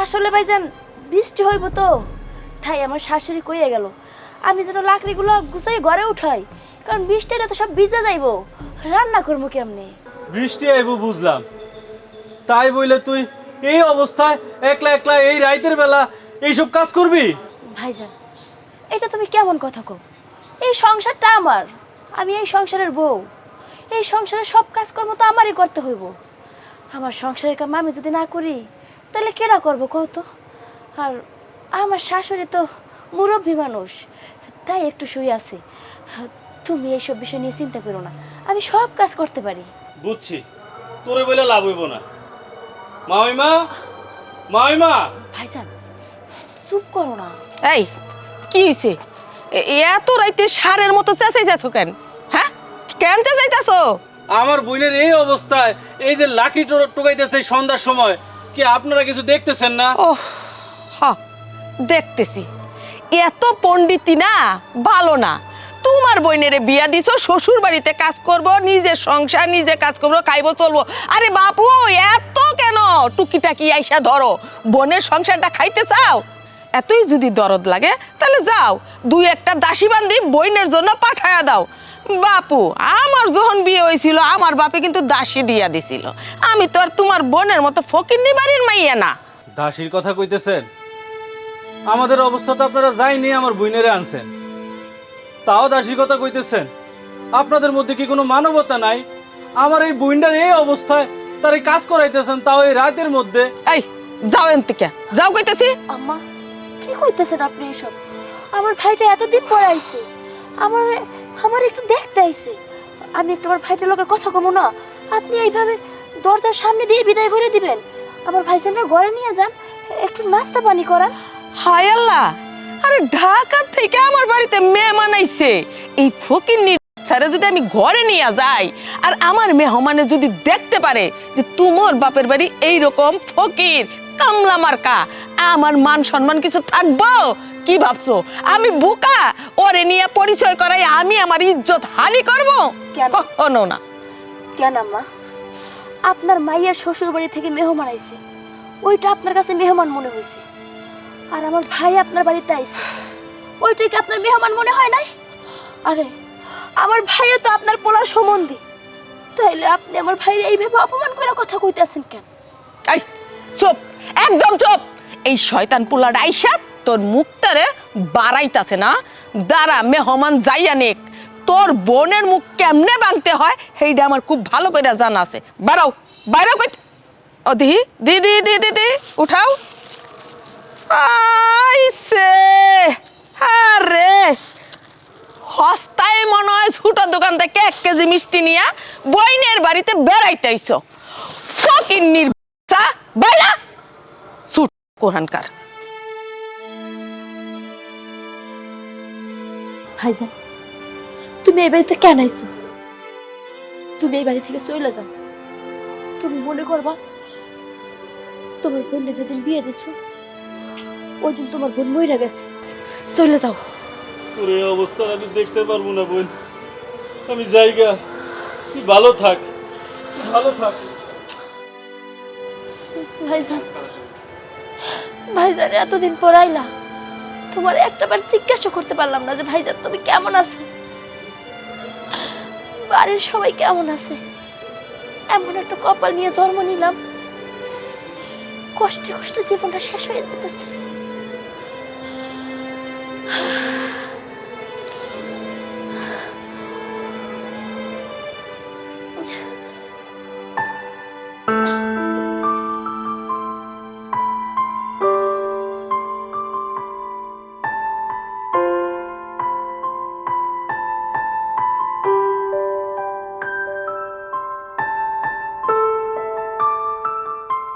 আসলে ভাইজান বৃষ্টি হইব তো, তাই আমার শাশুড়ি কইয়া গেল আমি যেন লাকড়িগুলো গুছাই ঘরে উঠাই, কারণ বৃষ্টিটা তো সব ভিজে যাইব, রান্না করবো কেমনে? বৃষ্টি আইব বুঝলাম, তাই বইলে তুই এই অবস্থায় একলা একলা এই রাইতের বেলা এইসব কাজ করবি? ভাইজান এটা তুমি কেমন কথা কও? এই সংসারটা আমার, আমি এই সংসারের বউ, এই সংসারের সব কাজকর্ম তো আমারই করতে হইব। আমার সংসারের কাম আমি যদি না করি তাহলে কেনা করবো কও তো? আর আমার শাশুড়ি তো মুরব্বী মানুষ, তাই একটু শুয়ে আছে। তুমি এইসব বিষয় নিয়ে চিন্তা করো না, আমি সব কাজ করতে পারি। বুঝছি, তোরে বলে লাভ হইব না। মামিমা, মামিমা! ভাইজান চুপ করো না। এই কি হইছে? এত রাইতে সারের মতো চেঁচাই যাচ্ছ কেন? হ্যাঁ, কেন চেঁচাইতেছ? আমার বোনের এই অবস্থায় এই যে লাকি টোকাইতেছে সন্ধ্যার সময়, কি আপনারা কিছু দেখতেছেন না? ও হ্যাঁ, দেখতেছি। এত পণ্ডিতি না ভালো না। তোমার বোনেরে বিয়া দিছো, শ্বশুর বাড়িতে কাজ করব, নিজের সংসার নিজে কাজ করবো, খাইবো চলবো। আরে বাপু, এত কেন টুকিটাকি আইসা ধরো? বোনের সংসারটা খাইতে চাও? এতই যদি দরদ লাগে তাহলে যাও, দুই একটা দাসী বান্দি বোনের জন্য পাঠায়া দাও। বাপু, আমার যখন বিয়ে হয়েছিল আমার বাপে কিন্তু দাসী দিয়া দিছিল। আমি তো আর তোমার বোনের মতো ফকিন্নি বাড়ির মাইয়া না। দাসীর কথা কইতেছেন? আমাদের অবস্থা তো আপনারা যায়নি, আমার বোনেরে আনছেন, তাও দাসীর কথা কইতেছেন? আপনাদের মধ্যে কি কোনো মানবতা নাই? আমার এই বোনটার এই অবস্থায় তার কাজ করাইতেছেন, তাও এই রাতের মধ্যে। এই যাও এন থেকে, যাও কইতেছি। আম্মা কি কইতেছেন আপনি এসব? আমার ভাইটা এতদিন পরে আইছে, আমার আমার একটু দেখতে আইছে, আমি একটু আমার ভাইটার লগে কথা কমু না? আপনি এইভাবে দরজার সামনে দিয়ে বিদায় করে দিবেন? আমার ভাইজানরা ঘরে নিয়ে যান, একটু নাস্তা পানি করান। হায় আল্লাহ, আরে ঢাকা থেকে আমার বাড়িতে মেহমান আইছে, এই ফকিন্নি ছাড়া যদি আমি ঘরে নিয়ে যাই আর আমার মেহমানে যদি দেখতে পারে যে তোমার বাপের বাড়ি এইরকম ফকির কামলা মার্কা, আমার মান সম্মান কিছু থাকবো? কি ভাবছো আমি বোকা? ওরে নিয়ে পরিচয় করাই আমি আমার ইজ্জত হানি করব? কেন? কখনো না। কেন আম্মা? আপনার মাইয়ার শ্বশুর বাড়ি থেকে মেহমান আইছে, ওইটা আপনার কাছে মেহমান মনে হয়েছে, আর আমার ভাই আপনার বাড়িতে আইছে, ওইটাই কি আপনার মেহমান মনে হয় নাই? আরে আমার ভাইও তো আপনার পোলার সম্বন্ধী, তাইলে আপনি আমার ভাইয়ের এইভাবে অপমান করে কথা কইতেছেন কেন? এই চুপ, একদম চুপ। এই শয়তান পোলাটা আইসা তোর মুখটারে বাড়াইতাছে না? দাঁড়া, মেহমান যাইয়া নেক, তোর বোনের মুখ কেমনে ভাঙতে হয় সেইটা আমার খুব ভালো করে জানা আছে। বাড়াও, বাইরে কই। ও দিহি, দিদি দিদি দি উঠাও। আইসে, আরে হস্তায় মনে হয় ছোটোর দোকান থেকে 1 কেজি মিষ্টি নিয়া বইনের বাড়িতে বেড়াইতে আইছো। ফকিন্নির বাচ্চা, বাইরা ছুট কোরআনকার। ভাইজান তুমি এই বাড়িতে কেন আইছো? তুমি এই বাড়ি থেকে চলে যাও। তুমি মনে করবা তোমার বোনকে যেদিন বিয়ে দিছো ওই দিন তোমার বোন মইরা গেছে। চলে যাও। তোর এই অবস্থা আমি দেখতে পারবো না বোন, আমি জায়গা, তুই ভালো থাক, তুই ভালো থাক। ভাইজান, ভাইজান এতদিন পর আইলা, তোমার একটাবার জিজ্ঞাসা করতে পারলাম না যে ভাইজান তুমি কেমন আছো, বাড়ির সবাই কেমন আছে? এমন একটা কপাল নিয়ে জন্ম নিলাম, কষ্টে কষ্টে জীবনটা শেষ হয়ে যেতেছে।